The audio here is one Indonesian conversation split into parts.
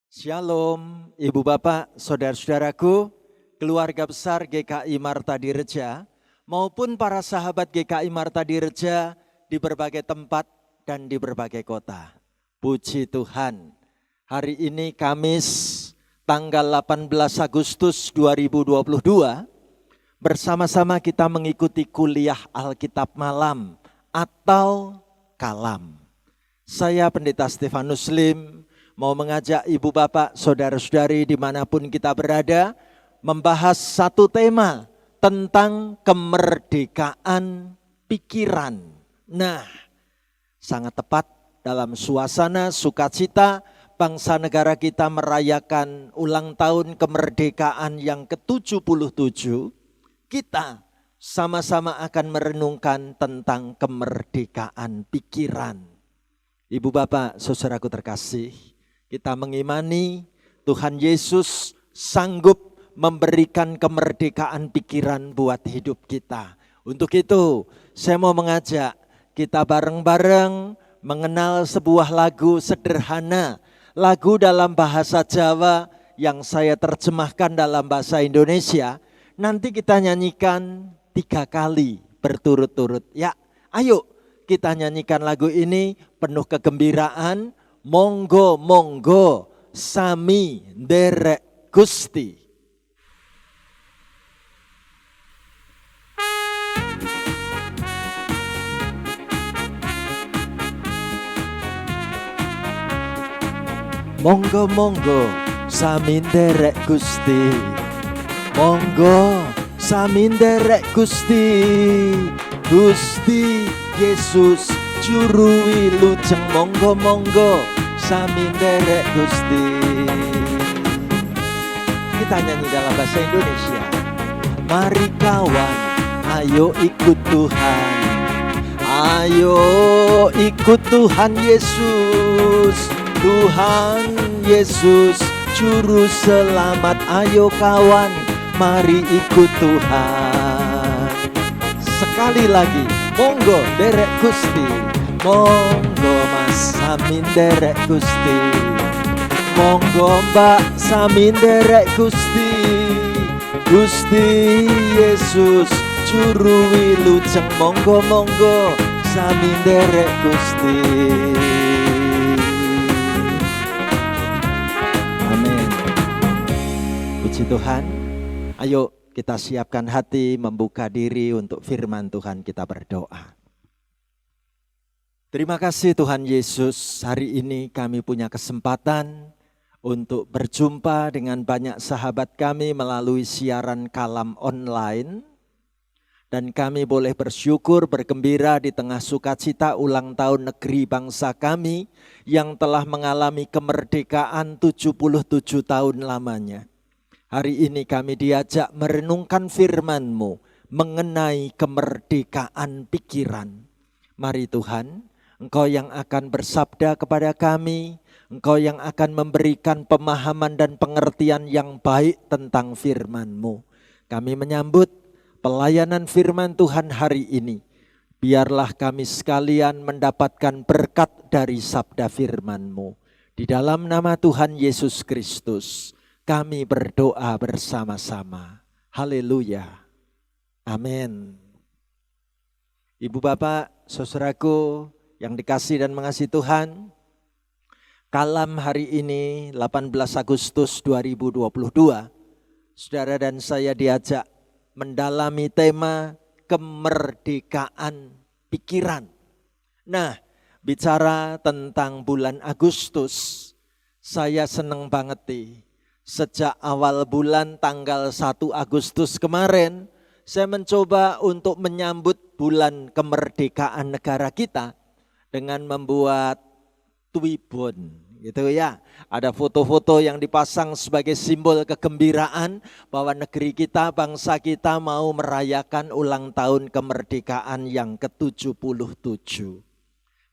Shalom, Ibu Bapak, Saudara-saudaraku, keluarga besar GKI Marta Direja, maupun para sahabat GKI Marta Direja di berbagai tempat dan di berbagai kota. Puji Tuhan, hari ini Kamis tanggal 18 Agustus 2022, bersama-sama kita mengikuti kuliah Alkitab Malam atau Kalam. Saya Pendeta Stefanus Lim, mau mengajak ibu bapak, saudara-saudari dimanapun kita berada, membahas satu tema tentang kemerdekaan pikiran. Nah, sangat tepat dalam suasana sukacita bangsa negara kita merayakan ulang tahun kemerdekaan yang ke-77, kita sama-sama akan merenungkan tentang kemerdekaan pikiran. Ibu bapak, saudaraku terkasih, kita mengimani Tuhan Yesus sanggup memberikan kemerdekaan pikiran buat hidup kita. Untuk itu, saya mau mengajak kita bareng-bareng mengenal sebuah lagu sederhana, lagu dalam bahasa Jawa yang saya terjemahkan dalam bahasa Indonesia. Nanti kita nyanyikan 3 kali berturut-turut. Ya, ayo kita nyanyikan lagu ini penuh kegembiraan. Monggo, monggo, sami nderek Gusti. Monggo, monggo, sami nderek Gusti. Monggo, sami nderek Gusti. Gusti Yesus Juru wilujeng, monggo monggo sami nderek Gusti. Kita nyanyi dalam bahasa Indonesia. Mari kawan, ayo ikut Tuhan. Ayo ikut Tuhan Yesus. Tuhan Yesus Juru selamat. Ayo kawan, mari ikut Tuhan. Sekali lagi, monggo derek Gusti. Monggo mas sami nderek Gusti. Monggo mbak sami nderek Gusti. Gusti Yesus Juru wilujeng, monggo monggo sami nderek Gusti. Amin. Puji Tuhan. Ayo kita siapkan hati, membuka diri untuk firman Tuhan, kita berdoa. Terima kasih Tuhan Yesus, hari ini kami punya kesempatan untuk berjumpa dengan banyak sahabat kami melalui siaran Kalam online. Dan kami boleh bersyukur, bergembira di tengah sukacita ulang tahun negeri bangsa kami yang telah mengalami kemerdekaan 77 tahun lamanya. Hari ini kami diajak merenungkan firman-Mu mengenai kemerdekaan pikiran. Mari Tuhan, Engkau yang akan bersabda kepada kami, Engkau yang akan memberikan pemahaman dan pengertian yang baik tentang firman-Mu. Kami menyambut pelayanan firman Tuhan hari ini. Biarlah kami sekalian mendapatkan berkat dari sabda firman-Mu. Di dalam nama Tuhan Yesus Kristus, kami berdoa bersama-sama. Haleluya. Amin. Ibu bapak, saudaraku yang dikasih dan mengasihi Tuhan, Kalam hari ini 18 Agustus 2022, saudara dan saya diajak mendalami tema kemerdekaan pikiran. Nah, bicara tentang bulan Agustus, saya senang banget nih. Sejak awal bulan tanggal 1 Agustus kemarin, saya mencoba untuk menyambut bulan kemerdekaan negara kita dengan membuat twibon, gitu ya. Ada foto-foto yang dipasang sebagai simbol kegembiraan bahwa negeri kita, bangsa kita mau merayakan ulang tahun kemerdekaan yang ke-77.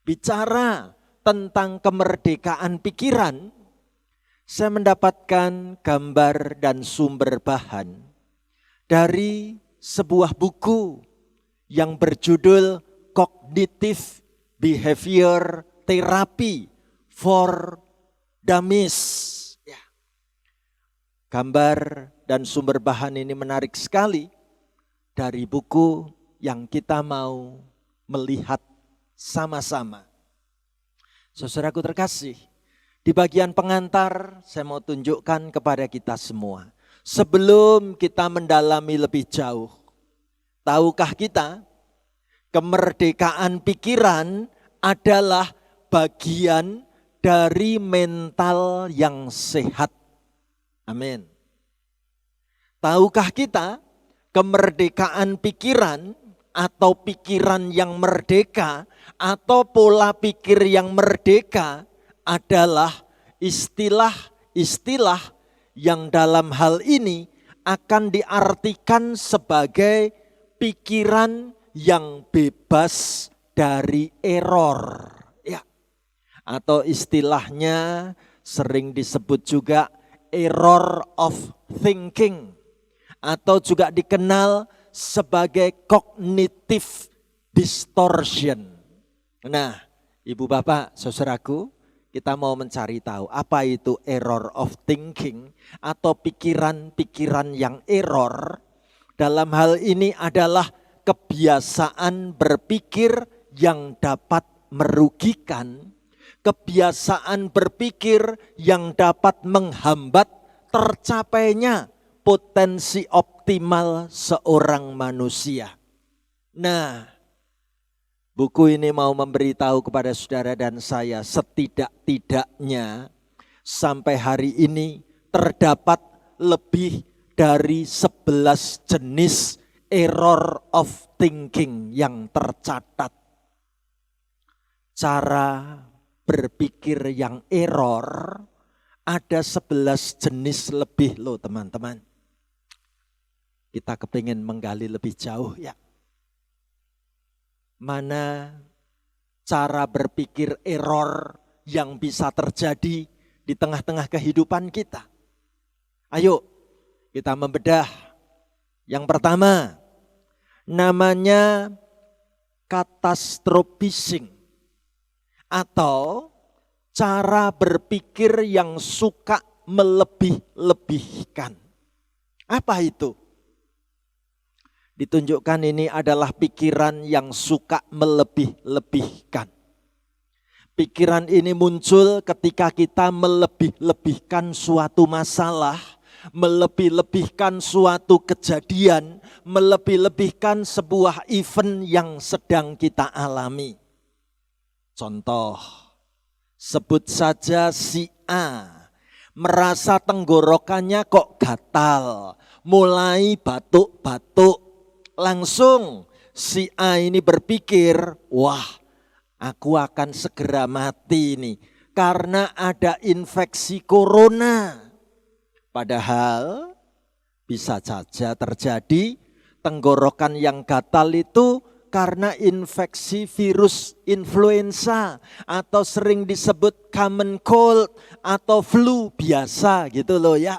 Bicara tentang kemerdekaan pikiran, saya mendapatkan gambar dan sumber bahan dari sebuah buku yang berjudul Cognitive Behavior Therapy for Dummies. Gambar dan sumber bahan ini menarik sekali dari buku yang kita mau melihat sama-sama. Saudaraku terkasih, di bagian pengantar saya mau tunjukkan kepada kita semua. Sebelum kita mendalami lebih jauh, tahukah kita kemerdekaan pikiran adalah bagian dari mental yang sehat. Amin. Tahukah kita kemerdekaan pikiran atau pikiran yang merdeka atau pola pikir yang merdeka adalah istilah-istilah yang dalam hal ini akan diartikan sebagai pikiran yang bebas dari error. Ya. Atau istilahnya sering disebut juga error of thinking atau juga dikenal sebagai cognitive distortion. Nah, Ibu Bapak, saudaraku, kita mau mencari tahu apa itu error of thinking atau pikiran-pikiran yang error. Dalam hal ini adalah kebiasaan berpikir yang dapat merugikan, kebiasaan berpikir yang dapat menghambat tercapainya potensi optimal seorang manusia. Nah, buku ini mau memberitahu kepada saudara dan saya setidak-tidaknya sampai hari ini terdapat lebih dari 11 jenis error of thinking yang tercatat. Cara berpikir yang error ada 11 jenis lebih loh teman-teman. Kita kepingin menggali lebih jauh ya. Mana cara berpikir error yang bisa terjadi di tengah-tengah kehidupan kita. Ayo kita membedah. Yang pertama namanya catastrophizing atau cara berpikir yang suka melebih-lebihkan. Apa itu? Ditunjukkan ini adalah pikiran yang suka melebih-lebihkan. Pikiran ini muncul ketika kita melebih-lebihkan suatu masalah, melebih-lebihkan suatu kejadian, melebih-lebihkan sebuah event yang sedang kita alami. Contoh, sebut saja si A merasa tenggorokannya kok gatal, mulai batuk-batuk. Langsung si A ini berpikir, wah aku akan segera mati nih karena ada infeksi corona. Padahal bisa saja terjadi tenggorokan yang gatal itu karena infeksi virus influenza atau sering disebut common cold atau flu biasa gitu loh ya.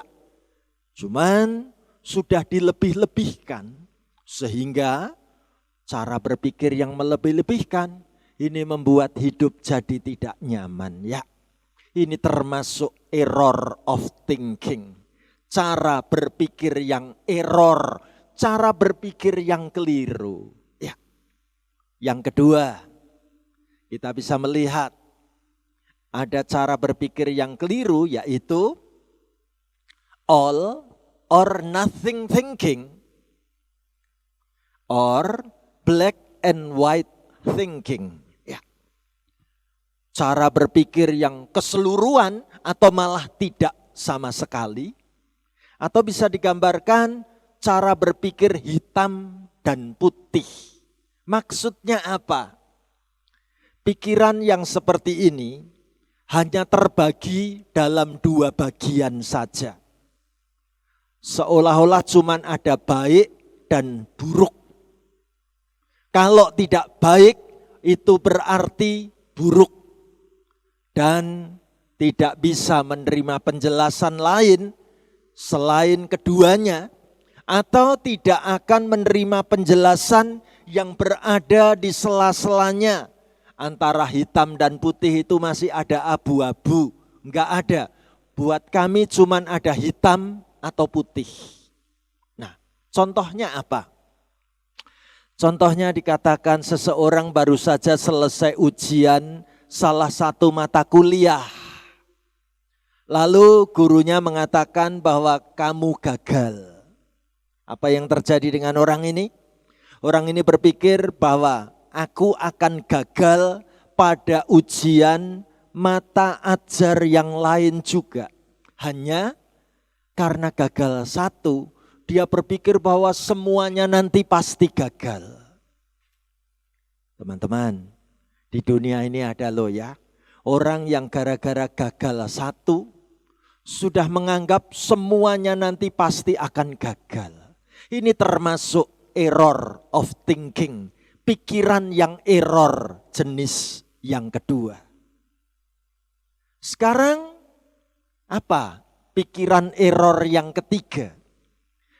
Cuman sudah dilebih-lebihkan sehingga cara berpikir yang melebih-lebihkan ini membuat hidup jadi tidak nyaman ya. Ini termasuk error of thinking. Cara berpikir yang error, cara berpikir yang keliru. Ya. Yang kedua, kita bisa melihat ada cara berpikir yang keliru yaitu all or nothing thinking or black and white thinking. Ya. Cara berpikir yang keseluruhan atau malah tidak sama sekali. Atau bisa digambarkan cara berpikir hitam dan putih. Maksudnya apa? Pikiran yang seperti ini hanya terbagi dalam dua bagian saja. Seolah-olah cuman ada baik dan buruk. Kalau tidak baik itu berarti buruk. Dan tidak bisa menerima penjelasan lain selain keduanya. Atau tidak akan menerima penjelasan yang berada di sela-selanya. Antara hitam dan putih itu masih ada abu-abu. Enggak ada. Buat kami cuman ada hitam atau putih. Nah, contohnya apa? Contohnya dikatakan seseorang baru saja selesai ujian salah satu mata kuliah. Lalu gurunya mengatakan bahwa kamu gagal. Apa yang terjadi dengan orang ini? Orang ini berpikir bahwa aku akan gagal pada ujian mata ajar yang lain juga. Hanya karena gagal satu, dia berpikir bahwa semuanya nanti pasti gagal. Teman-teman, di dunia ini ada loh ya, orang yang gara-gara gagal satu, sudah menganggap semuanya nanti pasti akan gagal. Ini termasuk error of thinking, pikiran yang error jenis yang kedua. Sekarang apa pikiran error yang ketiga?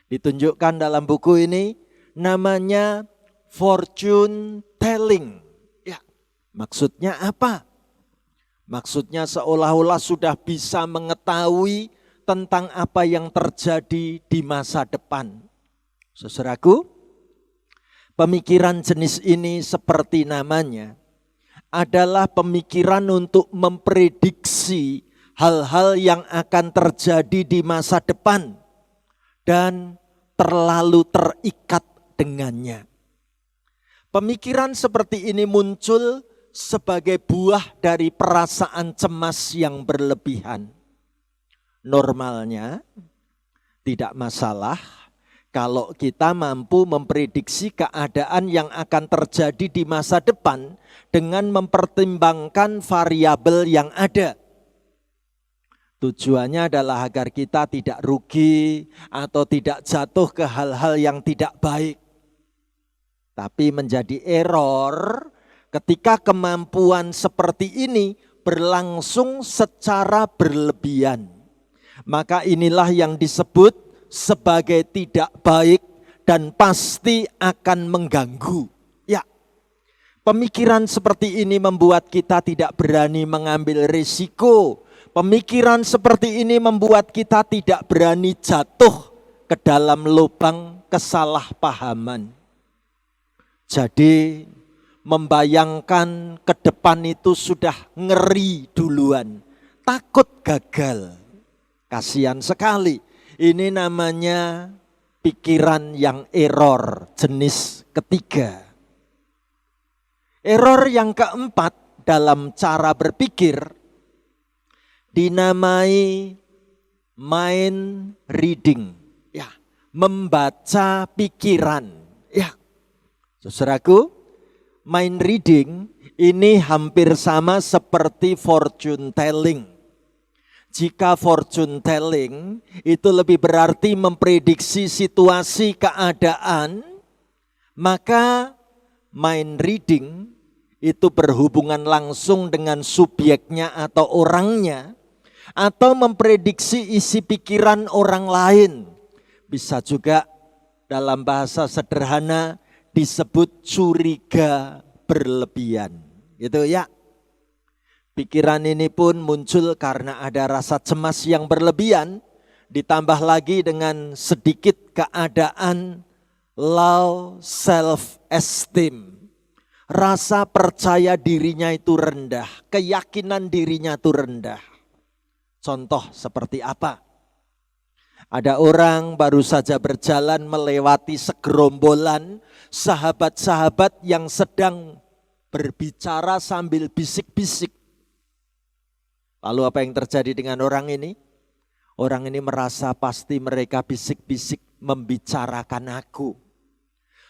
Ditunjukkan dalam buku ini, namanya fortune telling. Ya, maksudnya apa? Maksudnya seolah-olah sudah bisa mengetahui tentang apa yang terjadi di masa depan. Saudaraku, pemikiran jenis ini seperti namanya adalah pemikiran untuk memprediksi hal-hal yang akan terjadi di masa depan dan terlalu terikat dengannya. Pemikiran seperti ini muncul sebagai buah dari perasaan cemas yang berlebihan. Normalnya tidak masalah kalau kita mampu memprediksi keadaan yang akan terjadi di masa depan dengan mempertimbangkan variabel yang ada. Tujuannya adalah agar kita tidak rugi atau tidak jatuh ke hal-hal yang tidak baik. Tapi menjadi error ketika kemampuan seperti ini berlangsung secara berlebihan. Maka inilah yang disebut sebagai tidak baik dan pasti akan mengganggu. Ya, pemikiran seperti ini membuat kita tidak berani mengambil risiko. Pemikiran seperti ini membuat kita tidak berani jatuh ke dalam lubang kesalahpahaman. Jadi membayangkan ke depan itu sudah ngeri duluan, takut gagal. Kasihan sekali, ini namanya pikiran yang error jenis ketiga. Error yang keempat dalam cara berpikir dinamai mind reading, ya, membaca pikiran. Ya, saudaraku, mind reading ini hampir sama seperti fortune telling. Jika fortune telling itu lebih berarti memprediksi situasi keadaan, maka mind reading itu berhubungan langsung dengan subjeknya atau orangnya, atau memprediksi isi pikiran orang lain. Bisa juga dalam bahasa sederhana disebut curiga berlebihan, gitu ya. Pikiran ini pun muncul karena ada rasa cemas yang berlebihan, ditambah lagi dengan sedikit keadaan low self-esteem. Rasa percaya dirinya itu rendah, keyakinan dirinya itu rendah. Contoh seperti apa? Ada orang baru saja berjalan melewati segerombolan sahabat-sahabat yang sedang berbicara sambil bisik-bisik. Lalu apa yang terjadi dengan orang ini? Orang ini merasa pasti mereka bisik-bisik membicarakan aku.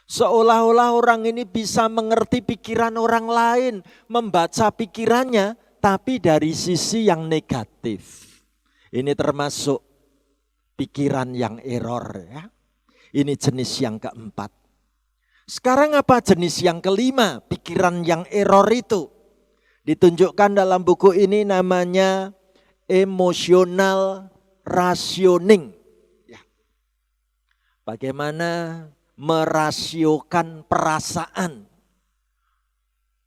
Seolah-olah orang ini bisa mengerti pikiran orang lain, membaca pikirannya, tapi dari sisi yang negatif. Ini termasuk pikiran yang error, ya. Ini jenis yang keempat. Sekarang apa jenis yang kelima, pikiran yang error itu? Ditunjukkan dalam buku ini namanya emotional rationing. Ya. Bagaimana merasiokan perasaan.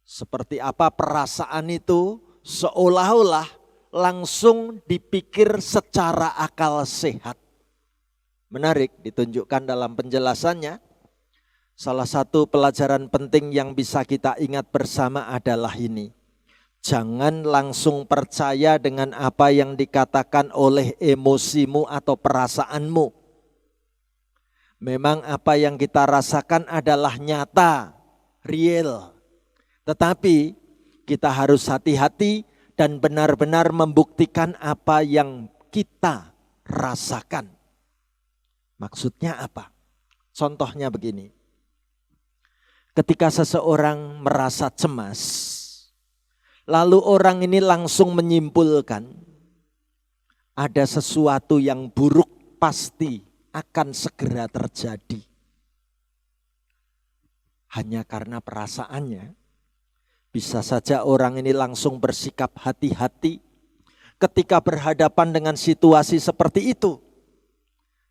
Seperti apa perasaan itu seolah-olah langsung dipikir secara akal sehat. Menarik ditunjukkan dalam penjelasannya. Salah satu pelajaran penting yang bisa kita ingat bersama adalah ini. Jangan langsung percaya dengan apa yang dikatakan oleh emosimu atau perasaanmu. Memang apa yang kita rasakan adalah nyata, real. Tetapi kita harus hati-hati dan benar-benar membuktikan apa yang kita rasakan. Maksudnya apa? Contohnya begini. Ketika seseorang merasa cemas, lalu orang ini langsung menyimpulkan ada sesuatu yang buruk pasti akan segera terjadi. Hanya karena perasaannya, bisa saja orang ini langsung bersikap hati-hati ketika berhadapan dengan situasi seperti itu.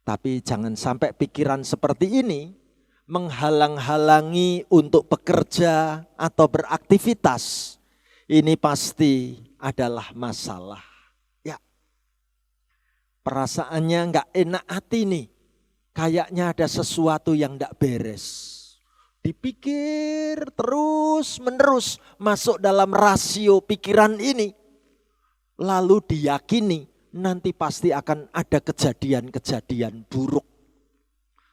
Tapi jangan sampai pikiran seperti ini menghalang-halangi untuk bekerja atau beraktivitas. Ini pasti adalah masalah. Ya, perasaannya nggak enak hati nih. Kayaknya ada sesuatu yang nggak beres. Dipikir terus menerus masuk dalam rasio pikiran ini. Lalu diyakini nanti pasti akan ada kejadian-kejadian buruk.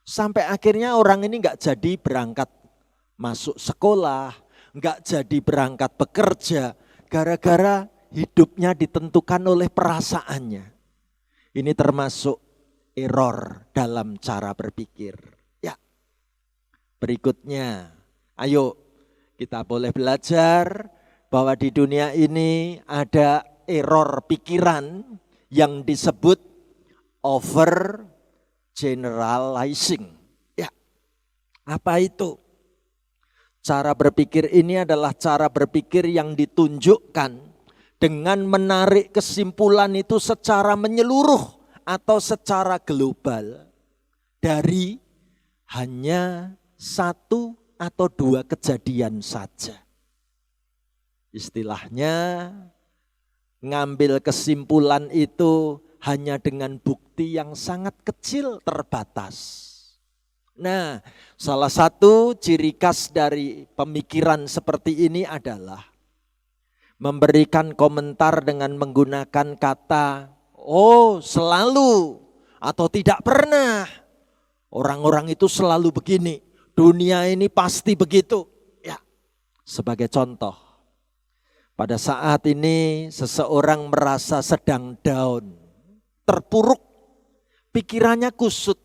Sampai akhirnya orang ini nggak jadi berangkat masuk sekolah, nggak jadi berangkat bekerja, gara-gara hidupnya ditentukan oleh perasaannya. Ini termasuk error dalam cara berpikir. Ya, berikutnya, ayo kita boleh belajar bahwa di dunia ini ada error pikiran yang disebut over generalizing. Ya, apa itu? Cara berpikir ini adalah cara berpikir yang ditunjukkan dengan menarik kesimpulan itu secara menyeluruh atau secara global dari hanya satu atau dua kejadian saja. Istilahnya ngambil kesimpulan itu hanya dengan bukti yang sangat kecil terbatas. Nah, salah satu ciri khas dari pemikiran seperti ini adalah memberikan komentar dengan menggunakan kata, oh selalu atau tidak pernah. Orang-orang itu selalu begini, dunia ini pasti begitu. Ya, sebagai contoh, pada saat ini seseorang merasa sedang down, terpuruk, pikirannya kusut.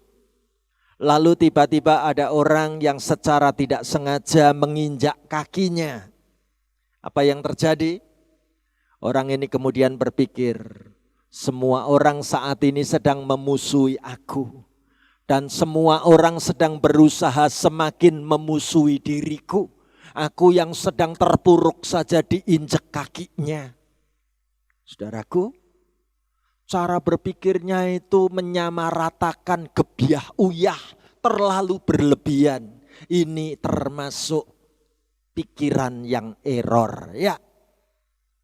Lalu tiba-tiba ada orang yang secara tidak sengaja menginjak kakinya. Apa yang terjadi? Orang ini kemudian berpikir, semua orang saat ini sedang memusuhi aku. Dan semua orang sedang berusaha semakin memusuhi diriku. Aku yang sedang terpuruk saja diinjak kakinya. Saudaraku, cara berpikirnya itu menyamaratakan gebyah uyah, terlalu berlebihan. Ini termasuk pikiran yang error. Ya,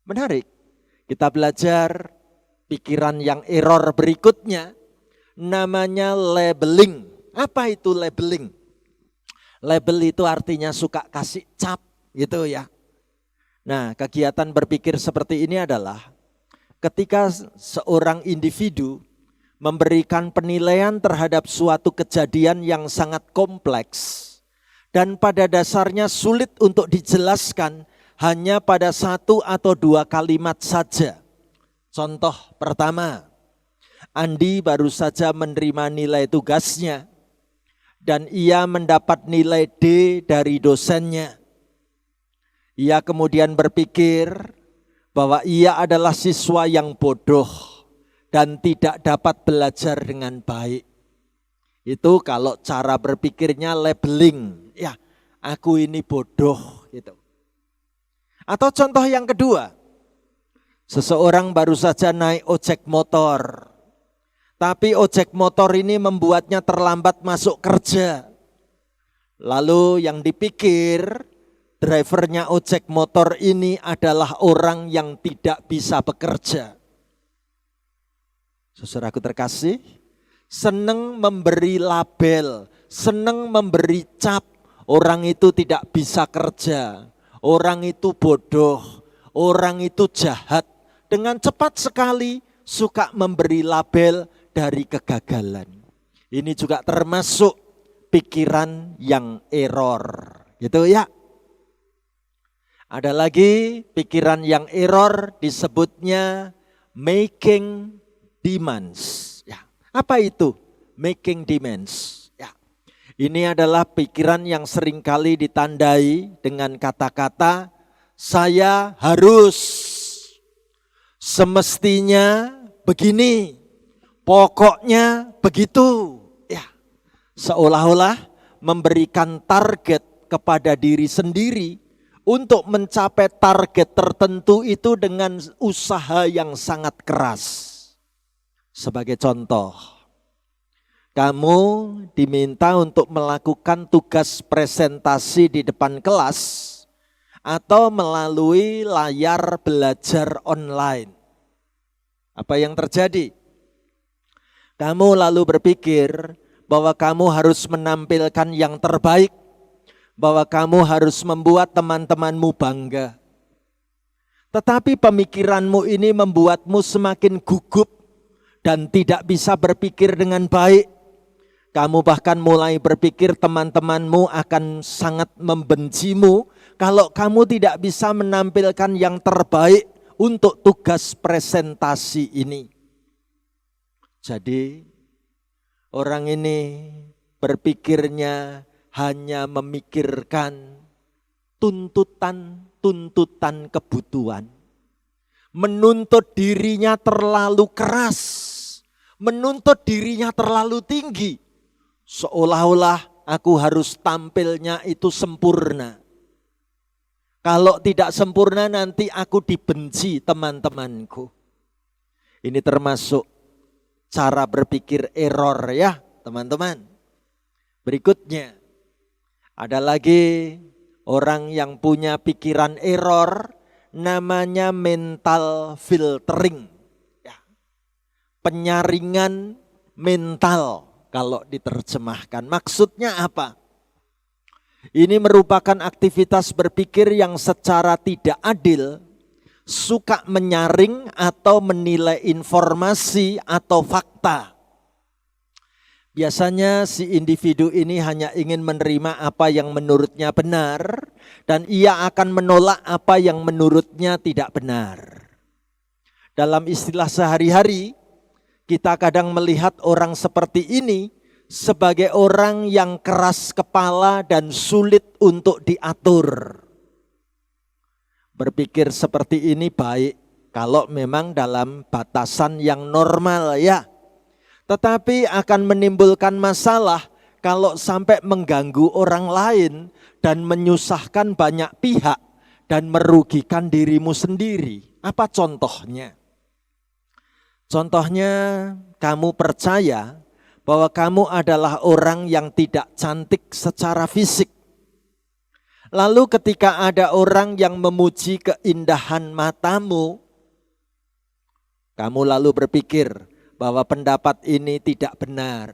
menarik. Kita belajar pikiran yang error berikutnya. Namanya labeling. Apa itu labeling? Label itu artinya suka kasih cap gitu ya. Nah, kegiatan berpikir seperti ini adalah ketika seorang individu memberikan penilaian terhadap suatu kejadian yang sangat kompleks dan pada dasarnya sulit untuk dijelaskan hanya pada satu atau dua kalimat saja. Contoh pertama, Andi baru saja menerima nilai tugasnya dan ia mendapat nilai D dari dosennya. Ia kemudian berpikir bahwa ia adalah siswa yang bodoh dan tidak dapat belajar dengan baik. Itu kalau cara berpikirnya labeling, ya aku ini bodoh gitu. Atau contoh yang kedua, seseorang baru saja naik ojek motor, tapi ojek motor ini membuatnya terlambat masuk kerja. Lalu yang dipikir, drivernya ojek motor ini adalah orang yang tidak bisa bekerja. Saudaraku terkasih, senang memberi label, senang memberi cap. Orang itu tidak bisa kerja, orang itu bodoh, orang itu jahat. Dengan cepat sekali suka memberi label dari kegagalan. Ini juga termasuk pikiran yang error, gitu ya. Ada lagi pikiran yang error disebutnya making demands. Ya, apa itu making demands? Ya, ini adalah pikiran yang seringkali ditandai dengan kata-kata saya harus, semestinya begini, pokoknya begitu. Ya, seolah-olah memberikan target kepada diri sendiri untuk mencapai target tertentu itu dengan usaha yang sangat keras. Sebagai contoh, kamu diminta untuk melakukan tugas presentasi di depan kelas atau melalui layar belajar online. Apa yang terjadi? Kamu lalu berpikir bahwa kamu harus menampilkan yang terbaik, bahwa kamu harus membuat teman-temanmu bangga. Tetapi pemikiranmu ini membuatmu semakin gugup dan tidak bisa berpikir dengan baik. Kamu bahkan mulai berpikir teman-temanmu akan sangat membencimu kalau kamu tidak bisa menampilkan yang terbaik untuk tugas presentasi ini. Jadi orang ini berpikirnya hanya memikirkan tuntutan kebutuhan. Menuntut dirinya terlalu keras, menuntut dirinya terlalu tinggi. Seolah-olah aku harus tampilnya itu sempurna. Kalau tidak sempurna nanti aku dibenci teman-temanku. Ini termasuk cara berpikir error ya teman-teman. Berikutnya. Ada lagi orang yang punya pikiran error, namanya mental filtering. Ya. Penyaringan mental kalau diterjemahkan. Maksudnya apa? Ini merupakan aktivitas berpikir yang secara tidak adil, suka menyaring atau menilai informasi atau fakta. Biasanya si individu ini hanya ingin menerima apa yang menurutnya benar dan ia akan menolak apa yang menurutnya tidak benar. Dalam istilah sehari-hari, kita kadang melihat orang seperti ini sebagai orang yang keras kepala dan sulit untuk diatur. Berpikir seperti ini baik kalau memang dalam batasan yang normal ya. Tetapi akan menimbulkan masalah kalau sampai mengganggu orang lain dan menyusahkan banyak pihak dan merugikan dirimu sendiri. Apa contohnya? Contohnya kamu percaya bahwa kamu adalah orang yang tidak cantik secara fisik. Lalu ketika ada orang yang memuji keindahan matamu, kamu lalu berpikir bahwa pendapat ini tidak benar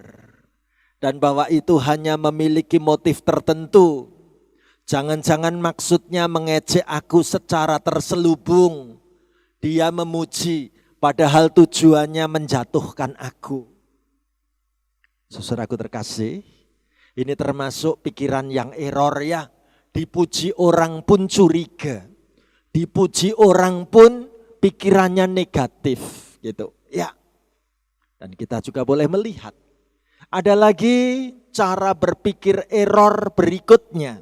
dan bahwa itu hanya memiliki motif tertentu. Jangan-jangan maksudnya mengejek aku secara terselubung. Dia memuji padahal tujuannya menjatuhkan aku. Saudaraku terkasih, ini termasuk pikiran yang error ya. Dipuji orang pun curiga, dipuji orang pun pikirannya negatif gitu ya. Dan kita juga boleh melihat, ada lagi cara berpikir error berikutnya.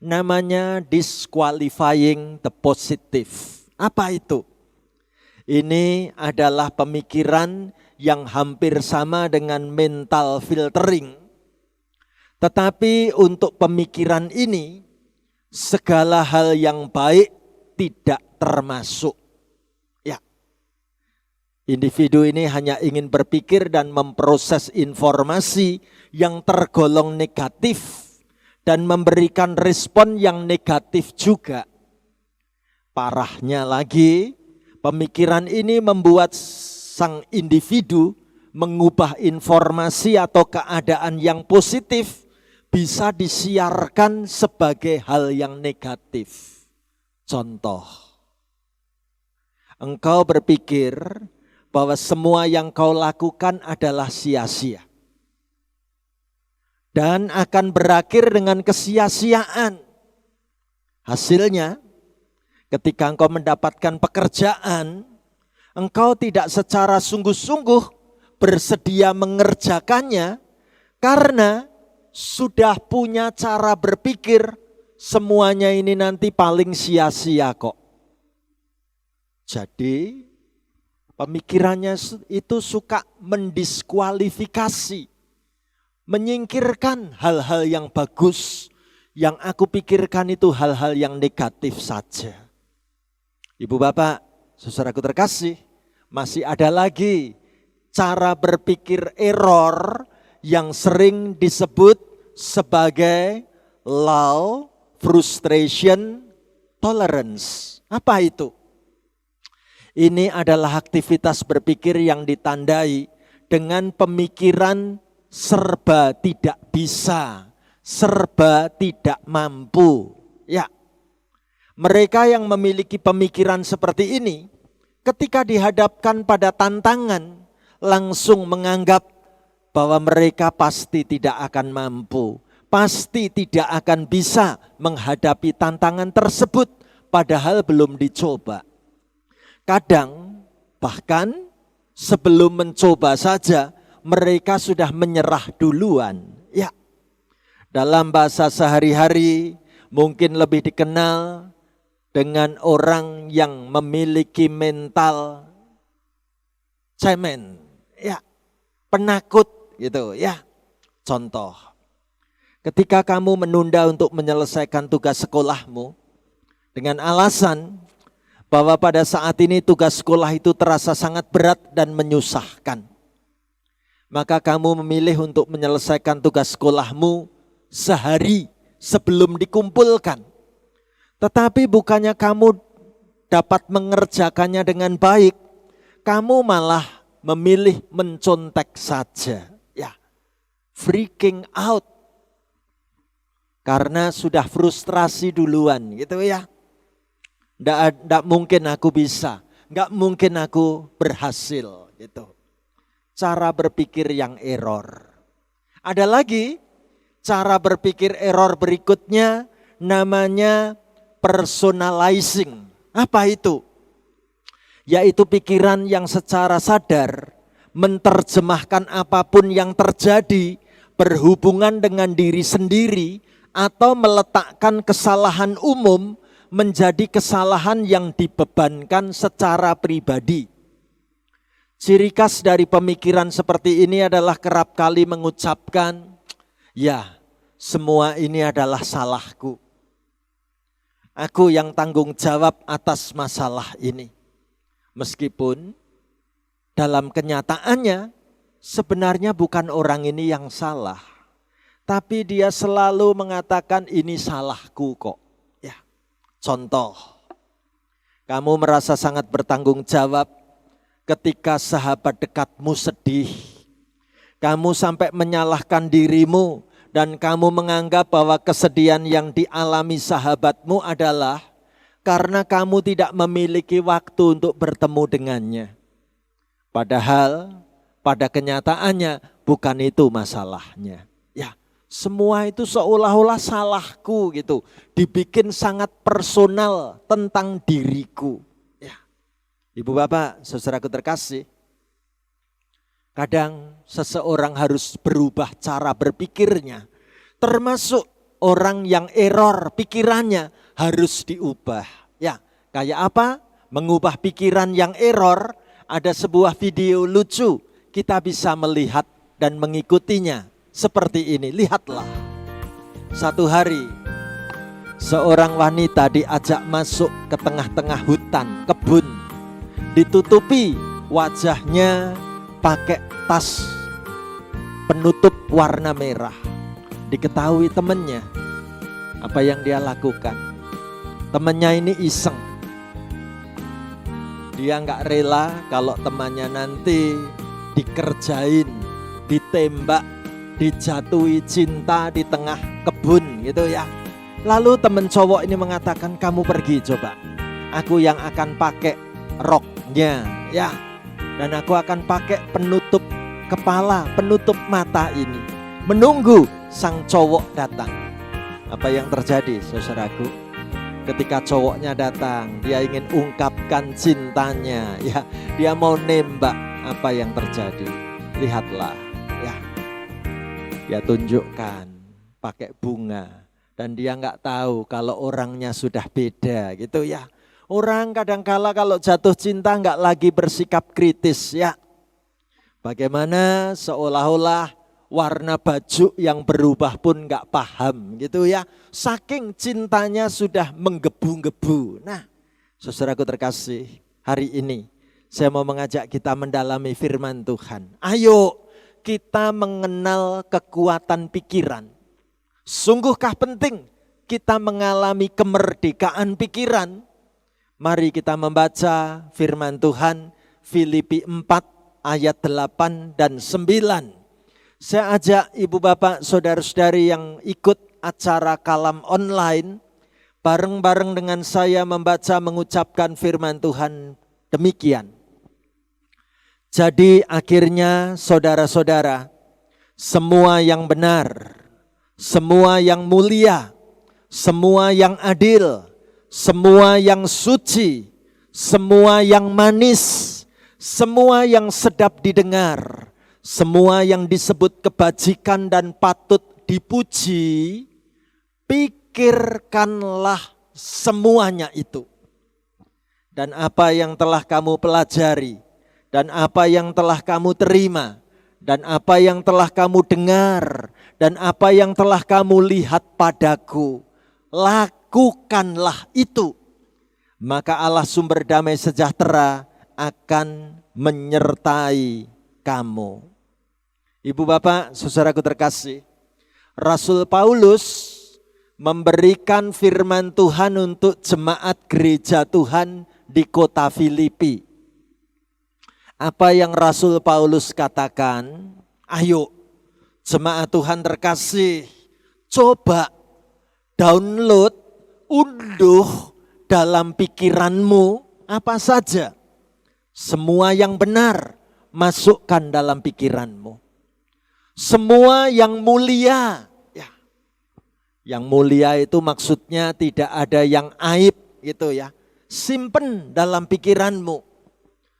Namanya disqualifying the positive. Apa itu? Ini adalah pemikiran yang hampir sama dengan mental filtering. Tetapi untuk pemikiran ini, segala hal yang baik tidak termasuk. Individu ini hanya ingin berpikir dan memproses informasi yang tergolong negatif dan memberikan respon yang negatif juga. Parahnya lagi, pemikiran ini membuat sang individu mengubah informasi atau keadaan yang positif bisa disiarkan sebagai hal yang negatif. Contoh, engkau berpikir bahwa semua yang kau lakukan adalah sia-sia dan akan berakhir dengan kesia-siaan. Hasilnya, ketika engkau mendapatkan pekerjaan, engkau tidak secara sungguh-sungguh bersedia mengerjakannya karena sudah punya cara berpikir semuanya ini nanti paling sia-sia kok. Jadi pemikirannya itu suka mendiskualifikasi, menyingkirkan hal-hal yang bagus. Yang aku pikirkan itu hal-hal yang negatif saja. Ibu bapak, saudaraku terkasih, masih ada lagi cara berpikir error yang sering disebut sebagai low frustration tolerance. Apa itu? Ini adalah aktivitas berpikir yang ditandai dengan pemikiran serba tidak bisa, serba tidak mampu. Ya, mereka yang memiliki pemikiran seperti ini, ketika dihadapkan pada tantangan, langsung menganggap bahwa mereka pasti tidak akan mampu, pasti tidak akan bisa menghadapi tantangan tersebut, padahal belum dicoba. Kadang bahkan sebelum mencoba saja mereka sudah menyerah duluan. Ya, dalam bahasa sehari-hari mungkin lebih dikenal dengan orang yang memiliki mental cemen, ya, penakut gitu ya. Contoh, ketika kamu menunda untuk menyelesaikan tugas sekolahmu dengan alasan bahwa pada saat ini tugas sekolah itu terasa sangat berat dan menyusahkan, maka kamu memilih untuk menyelesaikan tugas sekolahmu sehari sebelum dikumpulkan. Tetapi bukannya kamu dapat mengerjakannya dengan baik, kamu malah memilih mencontek saja. Ya, freaking out. Karena sudah frustrasi duluan gitu ya. Nggak mungkin aku bisa, nggak mungkin aku berhasil gitu. Cara berpikir yang error. Ada lagi cara berpikir error berikutnya namanya personalizing. Apa itu? Yaitu pikiran yang secara sadar menerjemahkan apapun yang terjadi berhubungan dengan diri sendiri atau meletakkan kesalahan umum menjadi kesalahan yang dibebankan secara pribadi. Ciri khas dari pemikiran seperti ini adalah kerap kali mengucapkan, ya, semua ini adalah salahku. Aku yang tanggung jawab atas masalah ini. Meskipun dalam kenyataannya sebenarnya bukan orang ini yang salah. Tapi dia selalu mengatakan ini salahku kok. Ya, contoh, kamu merasa sangat bertanggung jawab ketika sahabat dekatmu sedih. Kamu sampai menyalahkan dirimu dan kamu menganggap bahwa kesedihan yang dialami sahabatmu adalah karena kamu tidak memiliki waktu untuk bertemu dengannya. Padahal pada kenyataannya bukan itu masalahnya. Ya, semua itu seolah-olah salahku gitu. Dibikin sangat personal tentang diriku. Ya. Ibu bapak, saudaraku terkasih. Kadang seseorang harus berubah cara berpikirnya. Termasuk orang yang error pikirannya harus diubah. Ya, kayak apa? Mengubah pikiran yang error. Ada sebuah video lucu. Kita bisa melihat dan mengikutinya. Seperti ini, lihatlah. Satu hari, seorang wanita diajak masuk ke tengah-tengah hutan, kebun. Ditutupi wajahnya pakai tas penutup warna merah. Diketahui temannya, apa yang dia lakukan. Temannya ini iseng. Dia nggak rela kalau temannya nanti dikerjain, ditembak, dijatuhi cinta di tengah kebun gitu ya. Lalu temen cowok ini mengatakan, kamu pergi coba, aku yang akan pakai roknya ya, dan aku akan pakai penutup kepala, penutup mata ini, menunggu sang cowok datang. Apa yang terjadi saudaraku? Ketika cowoknya datang, dia ingin ungkapkan cintanya ya, dia mau nembak. Apa yang terjadi? Lihatlah ya, dia tunjukkan pakai bunga, dan dia nggak tahu kalau orangnya sudah beda gitu ya. Orang kadangkala kalau jatuh cinta nggak lagi bersikap kritis ya. Bagaimana seolah-olah warna baju yang berubah pun nggak paham gitu ya. Saking cintanya sudah menggebu-gebu. Nah, saudaraku terkasih, hari ini saya mau mengajak kita mendalami firman Tuhan. Ayo kita mengenal kekuatan pikiran. Sungguhkah penting kita mengalami kemerdekaan pikiran? Mari kita membaca firman Tuhan Filipi 4 ayat 8 dan 9. Saya ajak ibu bapak saudara-saudari yang ikut acara kalam online, bareng-bareng dengan saya membaca mengucapkan firman Tuhan demikian. Jadi akhirnya saudara-saudara, semua yang benar, semua yang mulia, semua yang adil, semua yang suci, semua yang manis, semua yang sedap didengar, semua yang disebut kebajikan dan patut dipuji, pikirkanlah semuanya itu. Dan apa yang telah kamu pelajari, dan apa yang telah kamu terima, dan apa yang telah kamu dengar, dan apa yang telah kamu lihat padaku, lakukanlah itu. Maka Allah sumber damai sejahtera akan menyertai kamu. Ibu bapak, saudaraku terkasih, Rasul Paulus memberikan firman Tuhan untuk jemaat gereja Tuhan di kota Filipi. Apa yang Rasul Paulus katakan? Ayo jemaat Tuhan terkasih, coba download, unduh dalam pikiranmu apa saja. Semua yang benar masukkan dalam pikiranmu. Semua yang mulia. Ya. Yang mulia itu maksudnya tidak ada yang aib gitu ya. Simpen dalam pikiranmu.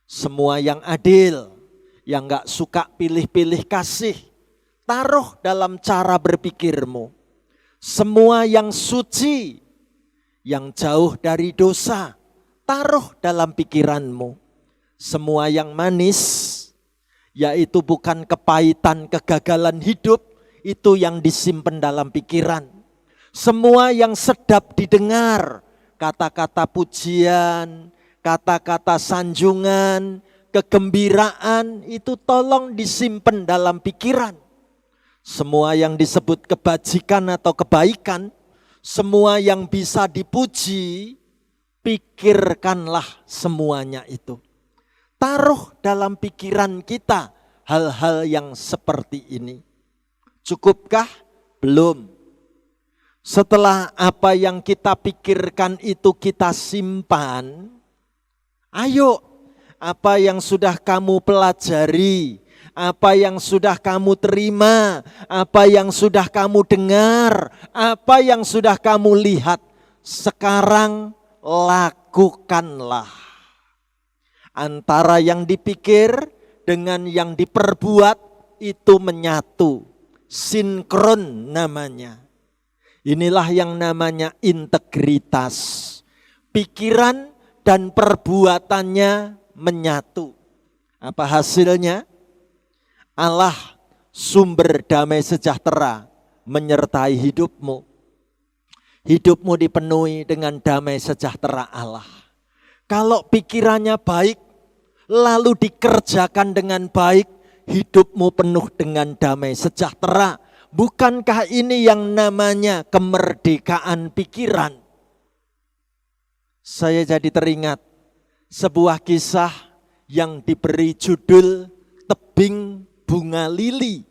Semua yang adil, yang gak suka pilih-pilih kasih, taruh dalam cara berpikirmu. Semua yang suci, yang jauh dari dosa, taruh dalam pikiranmu. Semua yang manis, yaitu bukan kepahitan kegagalan hidup, itu yang disimpan dalam pikiran. Semua yang sedap didengar, kata-kata pujian, kata-kata sanjungan, kegembiraan, itu tolong disimpan dalam pikiran. Semua yang disebut kebajikan atau kebaikan, semua yang bisa dipuji, pikirkanlah semuanya itu. Taruh dalam pikiran kita hal-hal yang seperti ini. Cukupkah? Belum. Setelah apa yang kita pikirkan itu kita simpan, ayo, apa yang sudah kamu pelajari, apa yang sudah kamu terima, apa yang sudah kamu dengar, apa yang sudah kamu lihat, sekarang lakukanlah. Antara yang dipikir dengan yang diperbuat itu menyatu, sinkron namanya. Inilah yang namanya integritas. Pikiran dan perbuatannya menyatu. Apa hasilnya? Allah sumber damai sejahtera menyertai hidupmu. Hidupmu dipenuhi dengan damai sejahtera Allah. Kalau pikirannya baik, lalu dikerjakan dengan baik, hidupmu penuh dengan damai sejahtera. Bukankah ini yang namanya kemerdekaan pikiran? Saya jadi teringat sebuah kisah yang diberi judul tebing bunga lili.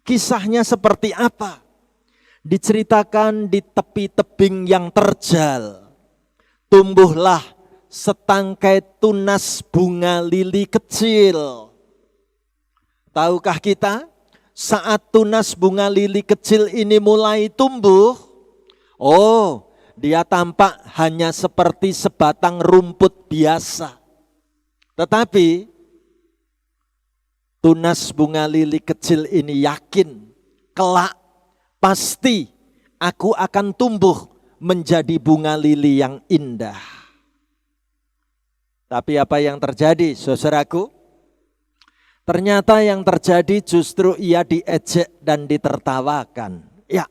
Kisahnya seperti apa? Diceritakan di tepi tebing yang terjal, tumbuhlah setangkai tunas bunga lili kecil. Tahukah kita, saat tunas bunga lili kecil ini mulai tumbuh, dia tampak hanya seperti sebatang rumput biasa. Tetapi tunas bunga lili kecil ini yakin, kelak pasti aku akan tumbuh menjadi bunga lili yang indah. Tapi apa yang terjadi, saudaraku? Ternyata yang terjadi justru ia diejek dan ditertawakan. Ya,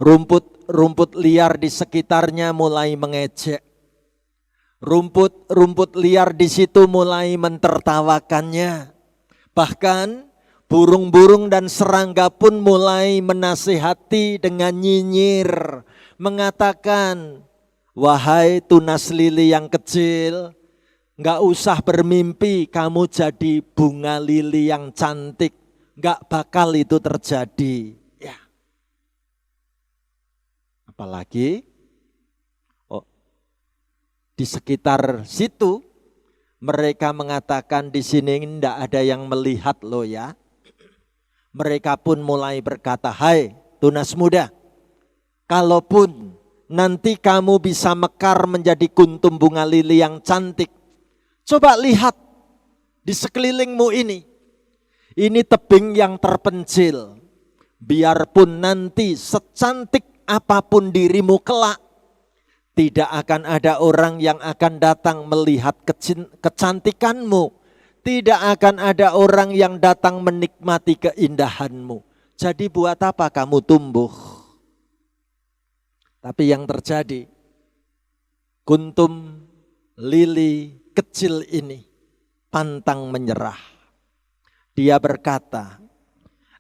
rumput liar di sekitarnya mulai mengejek. Rumput liar di situ mulai mentertawakannya. Bahkan burung-burung dan serangga pun mulai menasihati dengan nyinyir, mengatakan, wahai tunas lili yang kecil, gak usah bermimpi kamu jadi bunga lili yang cantik, gak bakal itu terjadi. Ya. Apalagi di sekitar situ mereka mengatakan di sini tidak ada yang melihat loh ya. Mereka pun mulai berkata, hai tunas muda, kalaupun nanti kamu bisa mekar menjadi kuntum bunga lili yang cantik, coba lihat di sekelilingmu ini. Ini tebing yang terpencil. Biarpun nanti secantik apapun dirimu kelak, tidak akan ada orang yang akan datang melihat kecantikanmu. Tidak akan ada orang yang datang menikmati keindahanmu. Jadi buat apa kamu tumbuh? Tapi yang terjadi, kuntum lili kecil ini pantang menyerah. Dia berkata,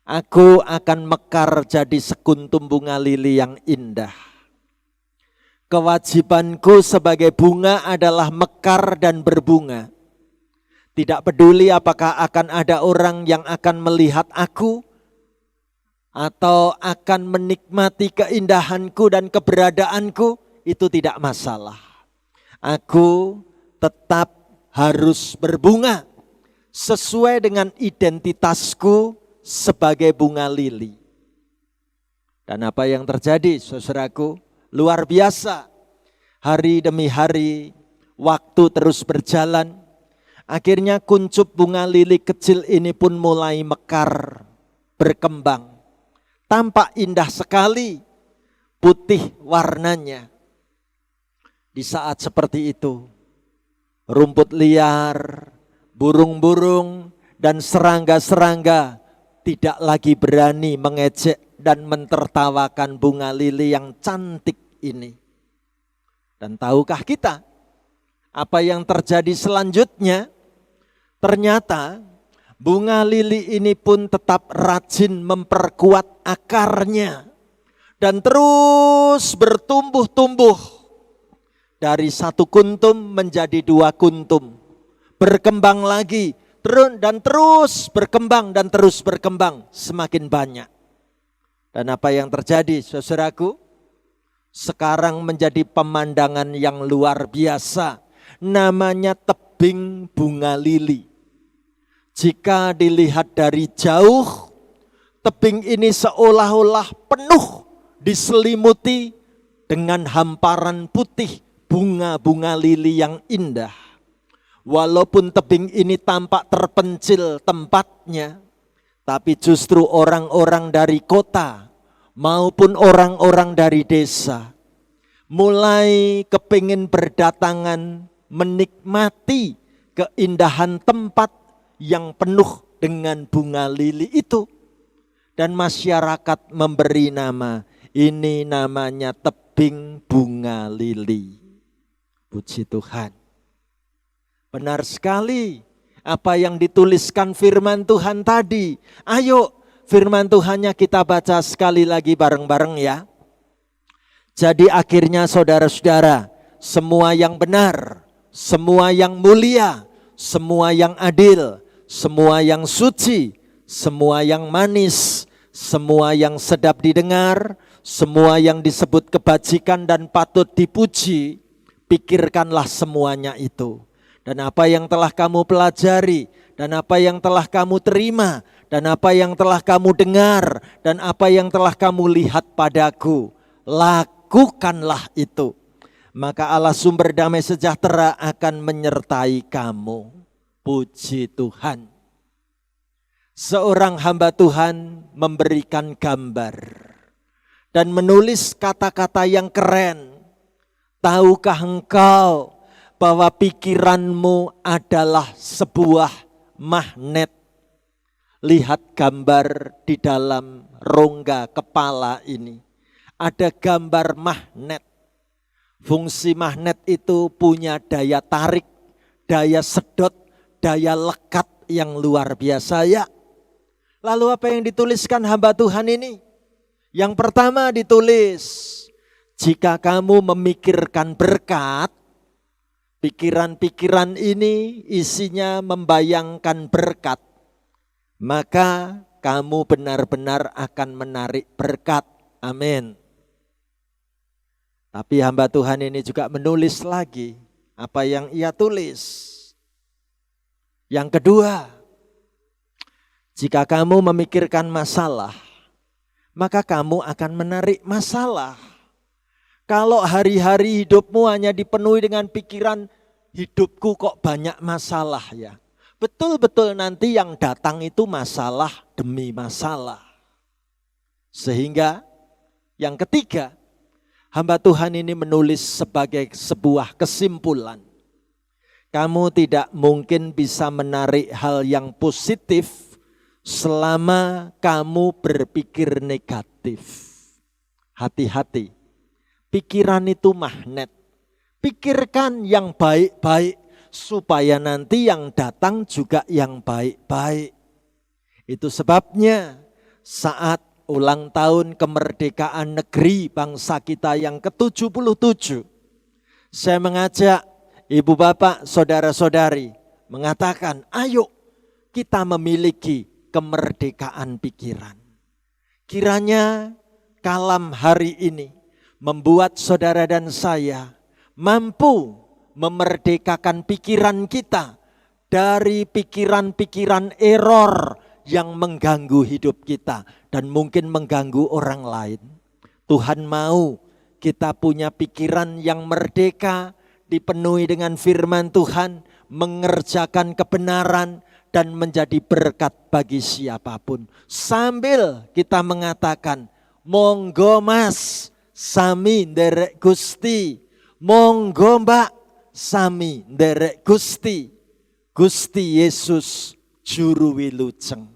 aku akan mekar jadi sekuntum bunga lili yang indah. Kewajibanku sebagai bunga adalah mekar dan berbunga. Tidak peduli apakah akan ada orang yang akan melihat aku atau akan menikmati keindahanku dan keberadaanku, itu tidak masalah. Aku tetap harus berbunga sesuai dengan identitasku sebagai bunga lili. Dan apa yang terjadi, saudaraku? Luar biasa. Hari demi hari, waktu terus berjalan. Akhirnya kuncup bunga lili kecil ini pun mulai mekar, berkembang. Tampak indah sekali, putih warnanya. Di saat seperti itu, rumput liar, burung-burung, dan serangga-serangga tidak lagi berani mengejek dan mentertawakan bunga lili yang cantik ini. Dan tahukah kita apa yang terjadi selanjutnya? Ternyata bunga lili ini pun tetap rajin memperkuat akarnya dan terus bertumbuh-tumbuh dari satu kuntum menjadi dua kuntum, berkembang lagi dan terus berkembang dan terus berkembang semakin banyak. Dan apa yang terjadi, saudaraku? Sekarang menjadi pemandangan yang luar biasa, namanya tebing bunga lili. Jika dilihat dari jauh, tebing ini seolah-olah penuh diselimuti dengan hamparan putih bunga-bunga lili yang indah. Walaupun tebing ini tampak terpencil tempatnya, tapi justru orang-orang dari kota maupun orang-orang dari desa mulai kepingin berdatangan menikmati keindahan tempat yang penuh dengan bunga lili itu. Dan masyarakat memberi nama, ini namanya tebing bunga lili. Puji Tuhan. Benar sekali apa yang dituliskan firman Tuhan tadi. Ayo firman Tuhannya kita baca sekali lagi bareng-bareng ya. Jadi akhirnya saudara-saudara, semua yang benar, semua yang mulia, semua yang adil, semua yang suci, semua yang manis, semua yang sedap didengar, semua yang disebut kebajikan dan patut dipuji, pikirkanlah semuanya itu. Dan apa yang telah kamu pelajari, dan apa yang telah kamu terima, dan apa yang telah kamu dengar, dan apa yang telah kamu lihat padaku, lakukanlah itu. Maka Allah sumber damai sejahtera akan menyertai kamu. Puji Tuhan. Seorang hamba Tuhan memberikan gambar dan menulis kata-kata yang keren. Tahukah engkau bahwa pikiranmu adalah sebuah magnet? Lihat gambar di dalam rongga kepala ini. Ada gambar magnet. Fungsi magnet itu punya daya tarik, daya sedot, daya lekat yang luar biasa ya. Lalu apa yang dituliskan hamba Tuhan ini? Yang pertama ditulis, jika kamu memikirkan berkat, pikiran-pikiran ini isinya membayangkan berkat, maka kamu benar-benar akan menarik berkat. Amin. Tapi hamba Tuhan ini juga menulis lagi apa yang ia tulis. Yang kedua, jika kamu memikirkan masalah, maka kamu akan menarik masalah. Kalau hari-hari hidupmu hanya dipenuhi dengan pikiran, hidupku kok banyak masalah ya. Betul-betul nanti yang datang itu masalah demi masalah. Sehingga yang ketiga, hamba Tuhan ini menulis sebagai sebuah kesimpulan. Kamu tidak mungkin bisa menarik hal yang positif selama kamu berpikir negatif. Hati-hati, pikiran itu magnet. Pikirkan yang baik-baik supaya nanti yang datang juga yang baik-baik. Itu sebabnya saat ulang tahun kemerdekaan negeri bangsa kita yang ke-77, saya mengajak ibu bapak, saudara-saudari mengatakan, ayo kita memiliki kemerdekaan pikiran. Kiranya kalam hari ini membuat saudara dan saya mampu memerdekakan pikiran kita dari pikiran-pikiran error yang mengganggu hidup kita dan mungkin mengganggu orang lain. Tuhan mau kita punya pikiran yang merdeka, dipenuhi dengan firman Tuhan, mengerjakan kebenaran, dan menjadi berkat bagi siapapun. Sambil kita mengatakan, monggo mas, sami nderek Gusti. Monggo mbak, sami nderek Gusti. Gusti Yesus juru wilujeng.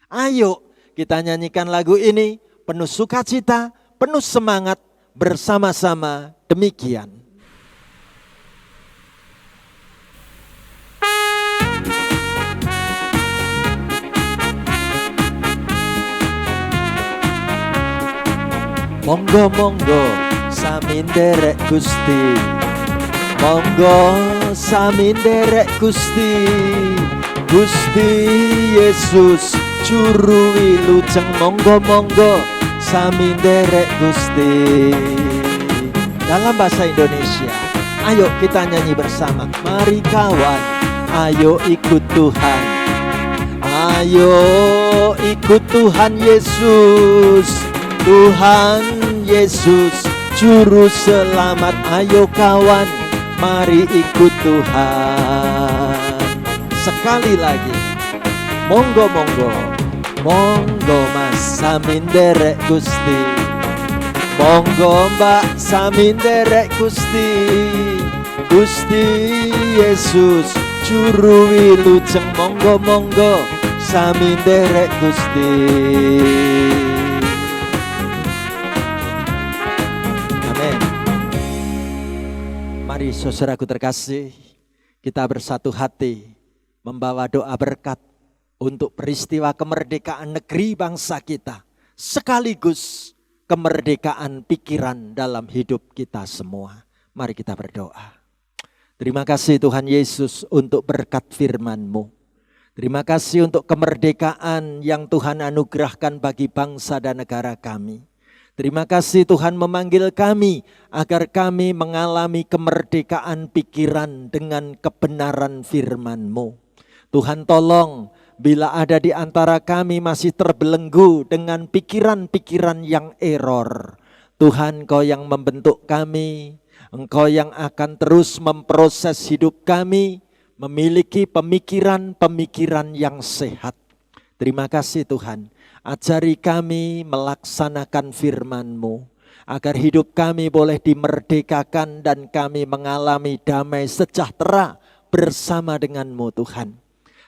Ayo kita nyanyikan lagu ini penuh sukacita, penuh semangat bersama-sama demikian. Monggo monggo sami nderek Gusti. Monggo sami nderek Gusti. Gusti Yesus juru wilujeng. Monggo monggo sami nderek Gusti. Dalam bahasa Indonesia, ayo kita nyanyi bersama. Mari kawan, ayo ikut Tuhan. Ayo ikut Tuhan Yesus. Tuhan Yesus juru selamat. Ayo kawan, mari ikut Tuhan. Sekali lagi, monggo monggo, monggo mas sami nderek Gusti. Monggo mbak sami nderek Gusti. Gusti Yesus juru wilujeng. Monggo monggo sami nderek Gusti. Mari saudaraku terkasih, kita bersatu hati membawa doa berkat untuk peristiwa kemerdekaan negeri bangsa kita, sekaligus kemerdekaan pikiran dalam hidup kita semua. Mari kita berdoa. Terima kasih Tuhan Yesus untuk berkat firman-Mu. Terima kasih untuk kemerdekaan yang Tuhan anugerahkan bagi bangsa dan negara kami. Terima kasih Tuhan memanggil kami agar kami mengalami kemerdekaan pikiran dengan kebenaran firman-Mu. Tuhan tolong bila ada di antara kami masih terbelenggu dengan pikiran-pikiran yang error. Tuhan, Engkau yang membentuk kami, Engkau yang akan terus memproses hidup kami, memiliki pemikiran-pemikiran yang sehat. Terima kasih Tuhan, ajari kami melaksanakan firman-Mu, agar hidup kami boleh dimerdekakan dan kami mengalami damai sejahtera bersama dengan-Mu Tuhan.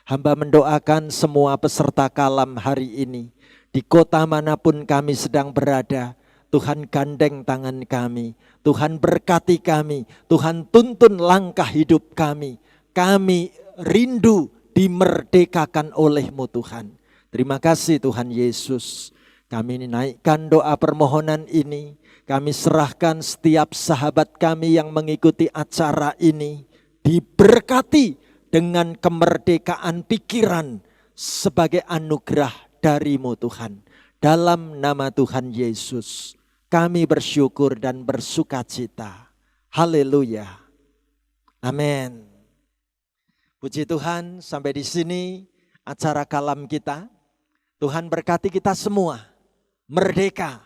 Hamba mendoakan semua peserta kalam hari ini, di kota manapun kami sedang berada, Tuhan gandeng tangan kami, Tuhan berkati kami, Tuhan tuntun langkah hidup kami. Kami rindu dimerdekakan oleh-Mu Tuhan. Terima kasih Tuhan Yesus. Kami naikkan doa permohonan ini. Kami serahkan setiap sahabat kami yang mengikuti acara ini. Diberkati dengan kemerdekaan pikiran sebagai anugerah dari-Mu Tuhan. Dalam nama Tuhan Yesus kami bersyukur dan bersukacita. Haleluya. Amin. Puji Tuhan, sampai di sini acara kalam kita. Tuhan berkati kita semua. Merdeka.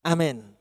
Amin.